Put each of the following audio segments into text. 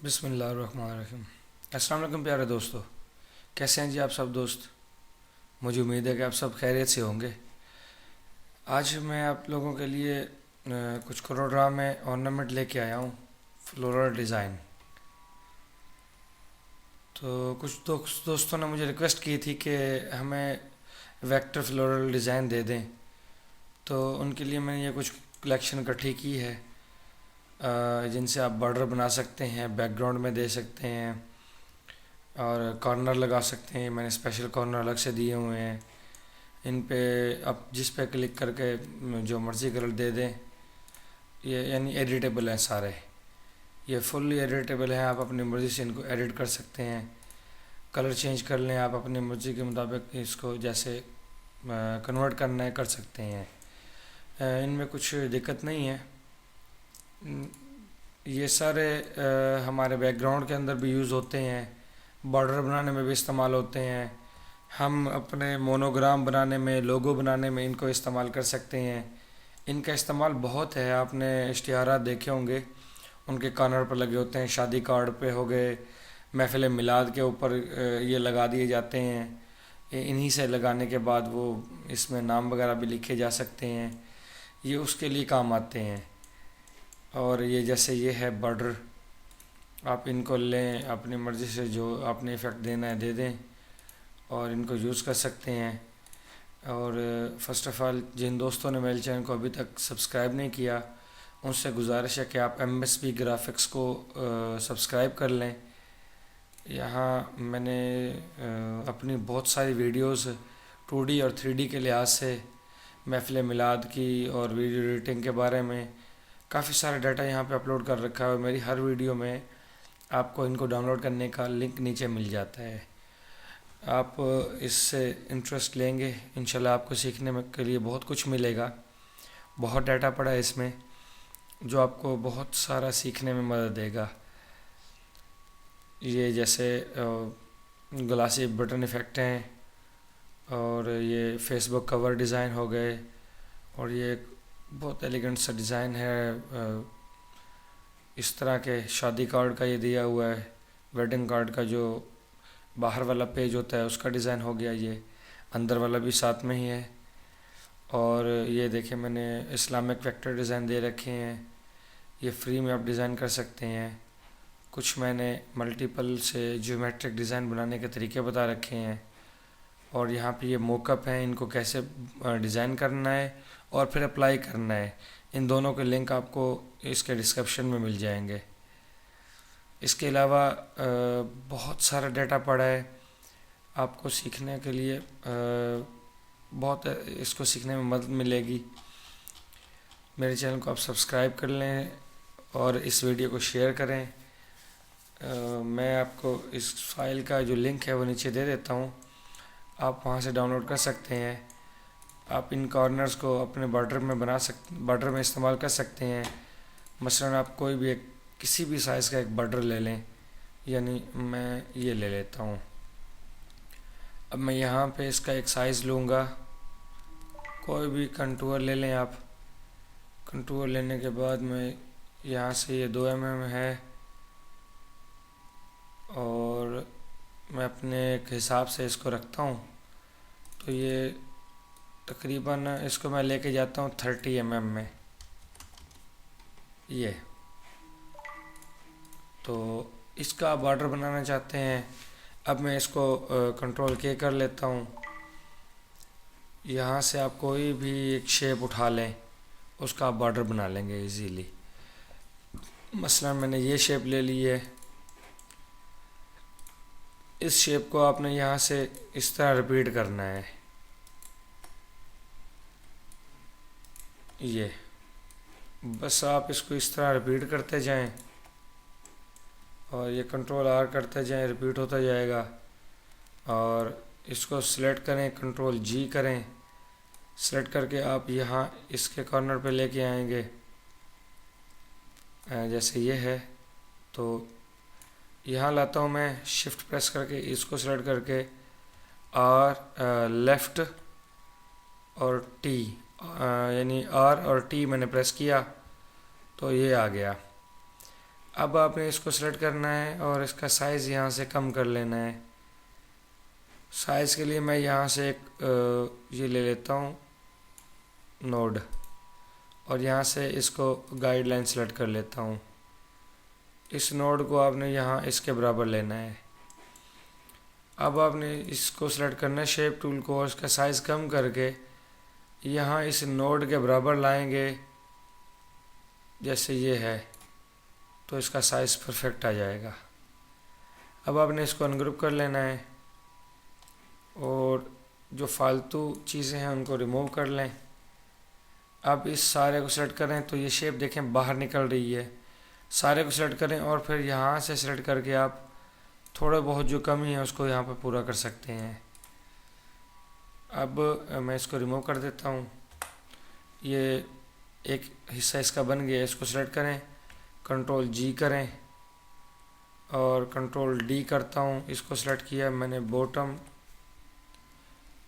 बिस्मिल्लाहिर्रहमानिर्रहीम। अस्सलाम वालेकुम प्यारे दोस्तों, कैसे हैं जी आप सब दोस्त। मुझे उम्मीद है कि आप सब खैरियत से होंगे। आज मैं आप लोगों के लिए कुछ कोरोड्रा में ऑर्नामेंट लेके आया हूँ, फ्लोरल डिज़ाइन। तो कुछ दोस्तों ने मुझे रिक्वेस्ट की थी कि हमें वेक्टर फ्लोरल डिज़ाइन दे दें, तो उनके लिए मैंने ये कुछ कलेक्शन इकट्ठी की है, जिनसे आप बॉर्डर बना सकते हैं, बैकग्राउंड में दे सकते हैं और कॉर्नर लगा सकते हैं। मैंने स्पेशल कॉर्नर अलग से दिए हुए हैं। इन पे आप जिस पे क्लिक करके जो मर्ज़ी कलर दे दें, ये यानी एडिटेबल हैं सारे। ये फुल्ली एडिटेबल हैं, आप अपनी मर्ज़ी से इनको एडिट कर सकते हैं, कलर चेंज कर लें आप अपनी मर्ज़ी के मुताबिक। इसको जैसे कन्वर्ट करना है कर सकते हैं। इनमें कुछ दिक्कत नहीं है। ये सारे हमारे बैकग्राउंड के अंदर भी यूज़ होते हैं, बॉर्डर बनाने में भी इस्तेमाल होते हैं। हम अपने मोनोग्राम बनाने में, लोगो बनाने में इनको इस्तेमाल कर सकते हैं। इनका इस्तेमाल बहुत है, आपने इश्तिहारात देखे होंगे, उनके कॉर्नर पर लगे होते हैं। शादी कार्ड पे हो गए, महफिल मिलाद के ऊपर ये लगा दिए जाते हैं। इन्हीं से लगाने के बाद वो इसमें नाम वगैरह भी लिखे जा सकते हैं। ये उसके लिए काम आते हैं। और ये जैसे ये है बॉर्डर, आप इनको लें, अपनी मर्ज़ी से जो आपने इफ़ेक्ट देना है दे दें और इनको यूज़ कर सकते हैं। और फ़र्स्ट ऑफ़ ऑल, जिन दोस्तों ने मेरे चैनल को अभी तक सब्सक्राइब नहीं किया, उनसे गुजारिश है कि आप MSP ग्राफिक्स को सब्सक्राइब कर लें। यहाँ मैंने अपनी बहुत सारी वीडियोस 2D और 3D के लिहाज से, महफिल मिलाद की और वीडियो एडिटिंग के बारे में काफ़ी सारा डाटा यहाँ पे अपलोड कर रखा है। और मेरी हर वीडियो में आपको इनको डाउनलोड करने का लिंक नीचे मिल जाता है। आप इससे इंटरेस्ट लेंगे, इंशाल्लाह आपको सीखने में के लिए बहुत कुछ मिलेगा। बहुत डाटा पड़ा है इसमें जो आपको बहुत सारा सीखने में मदद देगा। ये जैसे ग्लासी बटन इफ़ेक्ट हैं, और ये फेसबुक कवर डिज़ाइन हो गए, और ये एक बहुत एलिगेंट सा डिज़ाइन है। इस तरह के शादी कार्ड का ये दिया हुआ है, वेडिंग कार्ड का जो बाहर वाला पेज होता है उसका डिज़ाइन हो गया, ये अंदर वाला भी साथ में ही है। और ये देखिए, मैंने इस्लामिक वेक्टर डिज़ाइन दे रखे हैं, ये फ्री में आप डिज़ाइन कर सकते हैं। कुछ मैंने मल्टीपल से ज्योमेट्रिक डिज़ाइन बनाने के तरीके बता रखे हैं। और यहाँ पे ये मोकअप हैं, इनको कैसे डिज़ाइन करना है और फिर अप्लाई करना है। इन दोनों के लिंक आपको इसके डिस्क्रिप्शन में मिल जाएंगे। इसके अलावा बहुत सारा डाटा पड़ा है आपको सीखने के लिए, बहुत इसको सीखने में मदद मिलेगी। मेरे चैनल को आप सब्सक्राइब कर लें और इस वीडियो को शेयर करें। मैं आपको इस फाइल का जो लिंक है वो नीचे दे देता हूँ, आप वहाँ से डाउनलोड कर सकते हैं। आप इन कॉर्नर्स को अपने बॉर्डर में बॉर्डर में इस्तेमाल कर सकते हैं। मसलन आप कोई भी एक किसी भी साइज़ का एक बॉर्डर ले लें, यानी मैं ये ले लेता हूँ। अब मैं यहाँ पे इसका एक साइज़ लूँगा, कोई भी कंटूर ले लें आप। कंटूर लेने के बाद मैं यहाँ से, ये 2 mm है, और मैं अपने एक हिसाब से इसको रखता हूँ। तो ये तकरीबन इसको मैं लेके जाता हूँ 30 mm में। ये तो इसका आप बॉर्डर बनाना चाहते हैं। अब मैं इसको कंट्रोल के कर लेता हूँ। यहाँ से आप कोई भी एक शेप उठा लें, उसका आप बॉर्डर बना लेंगे इजीली। मसलन मैंने ये शेप ले ली है, इस शेप को आपने यहाँ से इस तरह रिपीट करना है। ये बस आप इसको इस तरह रिपीट करते जाएं और ये कंट्रोल R करते जाएं, रिपीट होता जाएगा। और इसको सिलेक्ट करें, कंट्रोल G करें, सिलेक्ट करके आप यहाँ इसके कॉर्नर पे लेके आएंगे। जैसे ये है, तो यहाँ लाता हूँ मैं, शिफ्ट प्रेस करके इसको सिलेक्ट करके R लेफ़्ट और T, यानी R और T मैंने प्रेस किया तो ये आ गया। अब आपने इसको सेलेक्ट करना है और इसका साइज़ यहाँ से कम कर लेना है। साइज़ के लिए मैं यहाँ से एक ये ले लेता हूँ नोड, और यहाँ से इसको गाइडलाइन सेलेक्ट कर लेता हूँ। इस नोड को आपने यहाँ इसके बराबर लेना है। अब आपने इसको सेलेक्ट करना है शेप टूल को, और इसका साइज़ कम करके यहाँ इस नोड के बराबर लाएंगे। जैसे ये है तो इसका साइज़ परफेक्ट आ जाएगा। अब आपने इसको अनग्रुप कर लेना है और जो फालतू चीज़ें हैं उनको रिमूव कर लें। अब इस सारे को सेलेक्ट करें तो ये शेप देखें बाहर निकल रही है। सारे को सेलेक्ट करें और फिर यहाँ से सेलेक्ट करके आप थोड़ा बहुत जो कमी है उसको यहाँ पर पूरा कर सकते हैं। अब मैं इसको रिमूव कर देता हूँ। ये एक हिस्सा इसका बन गया, इसको सेलेक्ट करें, कंट्रोल जी करें और कंट्रोल डी करता हूँ। इसको सेलेक्ट किया मैंने, बॉटम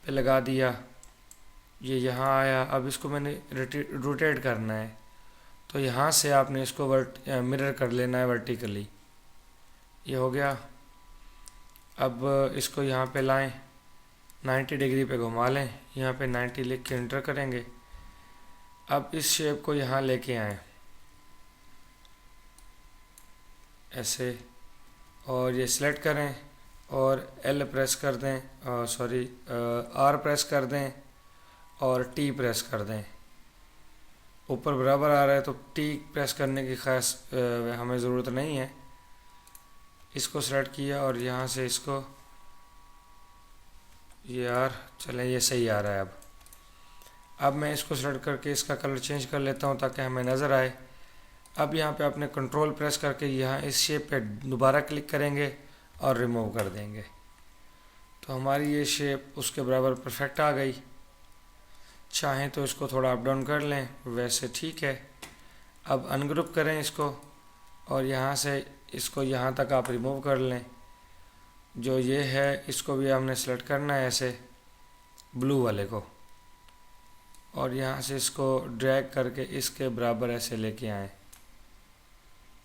पे लगा दिया, ये यहाँ आया। अब इसको मैंने रोटेट करना है तो यहाँ से आपने इसको मिरर कर लेना है वर्टिकली। ये हो गया। अब इसको यहाँ पे लाएं, 90 डिग्री पे घुमा लें, यहाँ पे 90 लिख के एंटर करेंगे। अब इस शेप को यहाँ लेके आएं ऐसे, और ये सिलेक्ट करें और एल प्रेस कर दें, सॉरी आर प्रेस कर दें और टी प्रेस कर दें। ऊपर बराबर आ रहा है तो टी प्रेस करने की खास हमें ज़रूरत नहीं है। इसको सेलेक्ट किया और यहाँ से इसको ये यार चलें, ये सही आ रहा है। अब मैं इसको सेलेक्ट करके इसका कलर चेंज कर लेता हूँ ताकि हमें नज़र आए। अब यहाँ पे अपने कंट्रोल प्रेस करके यहाँ इस शेप पे दोबारा क्लिक करेंगे और रिमूव कर देंगे तो हमारी ये शेप उसके बराबर परफेक्ट आ गई। चाहें तो इसको थोड़ा अप डाउन कर लें, वैसे ठीक है। अब अनग्रुप करें इसको और यहाँ से इसको यहाँ तक आप रिमूव कर लें। जो ये है इसको भी हमने सेलेक्ट करना है ऐसे, ब्लू वाले को, और यहाँ से इसको ड्रैग करके इसके बराबर ऐसे लेके आएँ।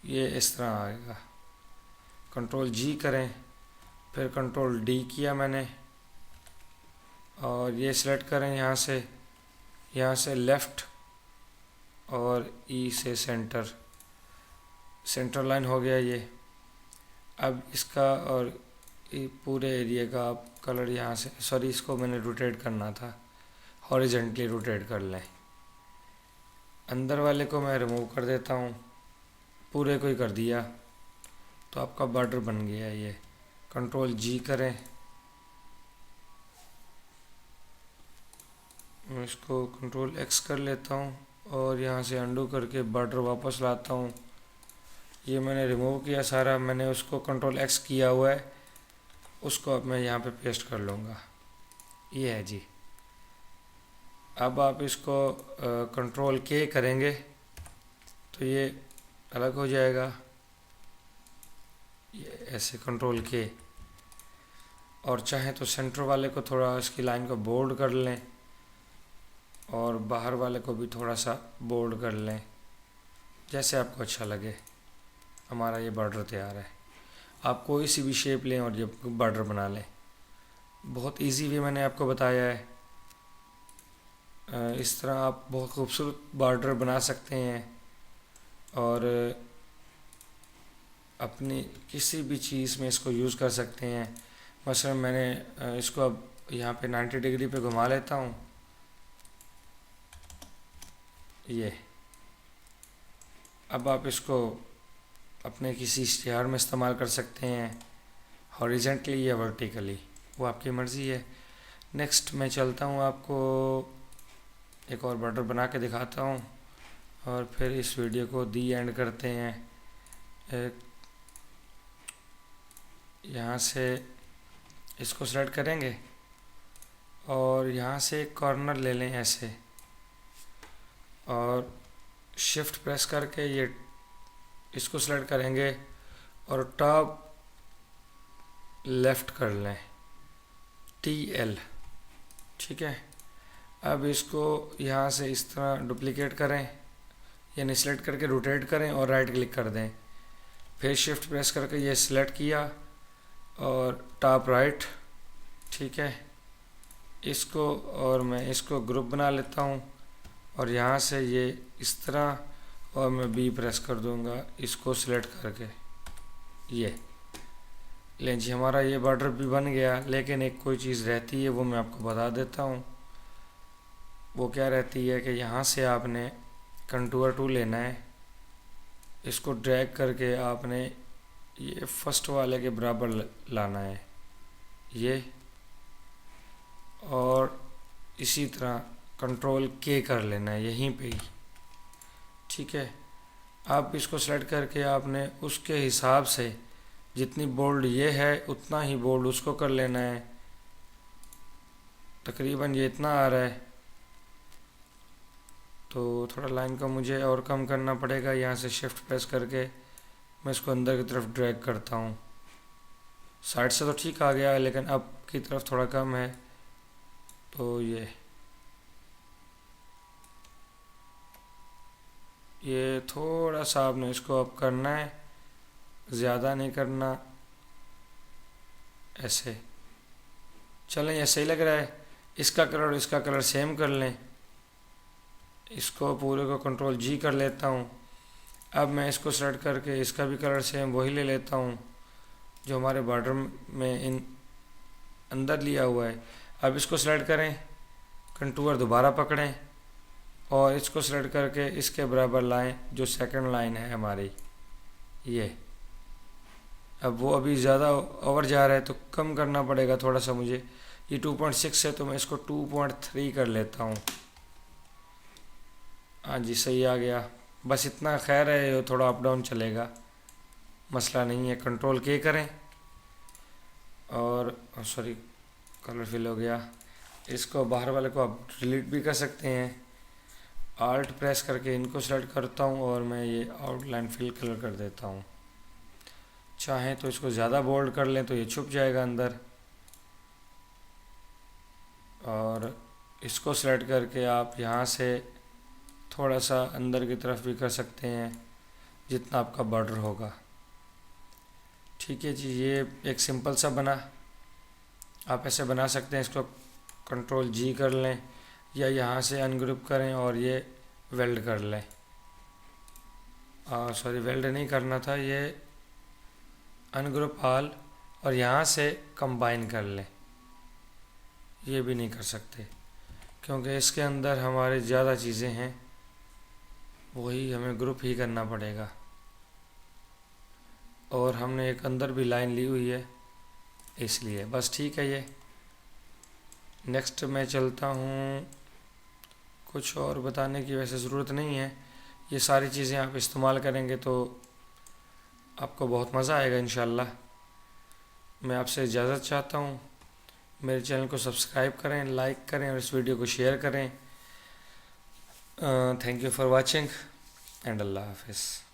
ये इस तरह आएगा। कंट्रोल जी करें, फिर कंट्रोल डी किया मैंने, और ये सिलेक्ट करें यहाँ से लेफ़्ट और ई से सेंटर लाइन हो गया ये। अब इसका और पूरे एरिया का आप कलर यहाँ से, सॉरी इसको मैंने रोटेट करना था, हॉरिजेंटली रोटेट कर लें। अंदर वाले को मैं रिमूव कर देता हूँ, पूरे को ही कर दिया तो आपका बॉर्डर बन गया ये। कंट्रोल जी करें, मैं इसको कंट्रोल एक्स कर लेता हूँ और यहाँ से अंडू करके बॉर्डर वापस लाता हूँ। ये मैंने रिमूव किया सारा, मैंने उसको कंट्रोल एक्स किया हुआ है, उसको अब मैं यहाँ पे पेस्ट कर लूँगा। ये है जी। अब आप इसको कंट्रोल के करेंगे तो ये अलग हो जाएगा, ये ऐसे कंट्रोल के। और चाहे तो सेंटर वाले को थोड़ा इसकी लाइन को बोल्ड कर लें और बाहर वाले को भी थोड़ा सा बोल्ड कर लें, जैसे आपको अच्छा लगे। हमारा ये बॉर्डर तैयार है। आप कोई सी भी शेप लें और ये बॉर्डर बना लें। बहुत इजी वे मैंने आपको बताया है। इस तरह आप बहुत खूबसूरत बॉर्डर बना सकते हैं और अपनी किसी भी चीज़ में इसको यूज़ कर सकते हैं। मसलन मैंने इसको अब यहाँ पे 90 डिग्री पे घुमा लेता हूँ। ये अब आप इसको अपने किसी इश्तिहार में इस्तेमाल कर सकते हैं, हॉरिजेंटली या वर्टिकली, वो आपकी मर्ज़ी है। नेक्स्ट मैं चलता हूँ, आपको एक और बॉर्डर बना के दिखाता हूँ और फिर इस वीडियो को दी एंड करते हैं। एक यहाँ से इसको सेलेक्ट करेंगे और यहाँ से एक कॉर्नर ले लें ऐसे, और शिफ्ट प्रेस करके ये इसको सेलेक्ट करेंगे और टॉप लेफ़्ट कर लें, TL, ठीक है। अब इसको यहाँ से इस तरह डुप्लीकेट करें, यानी सेलेक्ट करके रोटेट करें और राइट क्लिक कर दें। फिर शिफ्ट प्रेस करके ये सिलेक्ट किया और टॉप राइट, ठीक है, इसको, और मैं इसको ग्रुप बना लेता हूँ और यहाँ से ये इस तरह, और मैं बी प्रेस कर दूँगा इसको सिलेक्ट करके। ये लें जी, हमारा ये बॉर्डर भी बन गया। लेकिन एक कोई चीज़ रहती है, वो मैं आपको बता देता हूँ। वो क्या रहती है कि यहाँ से आपने कंटूर टूल लेना है, इसको ड्रैग करके आपने ये फर्स्ट वाले के बराबर लाना है ये, और इसी तरह कंट्रोल के कर लेना है यहीं पे ही, ठीक है। आप इसको सेलेक्ट करके आपने उसके हिसाब से जितनी बोल्ड ये है उतना ही बोल्ड उसको कर लेना है। तकरीबन ये इतना आ रहा है, तो थोड़ा लाइन को मुझे और कम करना पड़ेगा। यहाँ से शिफ्ट प्रेस करके मैं इसको अंदर की तरफ ड्रैग करता हूँ। साइड से तो ठीक आ गया, लेकिन अब की तरफ थोड़ा कम है, तो ये थोड़ा सा आपने इसको अब करना है, ज़्यादा नहीं करना। ऐसे चलें, ये सही लग रहा है। इसका कलर और इसका कलर सेम कर लें। इसको पूरे को कंट्रोल जी कर लेता हूँ। अब मैं इसको सेलेक्ट करके इसका भी कलर सेम वही ले लेता हूँ जो हमारे बॉर्डर में इन अंदर लिया हुआ है। अब इसको सेलेक्ट करें, कंटूर दोबारा पकड़ें और इसको सेलेक्ट करके इसके बराबर लाएं जो सेकंड लाइन है हमारी ये। अब वो अभी ज़्यादा ओवर जा रहा है तो कम करना पड़ेगा थोड़ा सा मुझे। ये 2.6 है तो मैं इसको 2.3 कर लेता हूँ। हाँ जी, सही आ गया। बस इतना, खैर है, थोड़ा अप डाउन चलेगा, मसला नहीं है। कंट्रोल के करें और सॉरी, कलर फिल हो गया। इसको बाहर वाले को आप डिलीट भी कर सकते हैं। आल्ट प्रेस करके इनको सेलेक्ट करता हूँ और मैं ये आउटलाइन फिल कलर कर देता हूँ। चाहें तो इसको ज़्यादा बोल्ड कर लें तो ये छुप जाएगा अंदर, और इसको सेलेक्ट करके आप यहाँ से थोड़ा सा अंदर की तरफ भी कर सकते हैं जितना आपका बॉर्डर होगा। ठीक है जी, ये एक सिंपल सा बना। आप ऐसे बना सकते हैं। इसको कंट्रोल जी कर लें या यहाँ से अनग्रुप करें और ये वेल्ड कर लें। सॉरी, वेल्ड नहीं करना था, ये अनग्रुप ऑल और यहाँ से कंबाइन कर लें। ये भी नहीं कर सकते क्योंकि इसके अंदर हमारे ज़्यादा चीज़ें हैं, वही हमें ग्रुप ही करना पड़ेगा। और हमने एक अंदर भी लाइन ली हुई है इसलिए बस ठीक है। ये नेक्स्ट मैं चलता हूँ। कुछ और बताने की वैसे ज़रूरत नहीं है, ये सारी चीज़ें आप इस्तेमाल करेंगे तो आपको बहुत मज़ा आएगा इंशाल्लाह। मैं आपसे इजाज़त चाहता हूँ। मेरे चैनल को सब्सक्राइब करें, लाइक करें और इस वीडियो को शेयर करें। Thank you for watching and अल्लाह हाफिज़।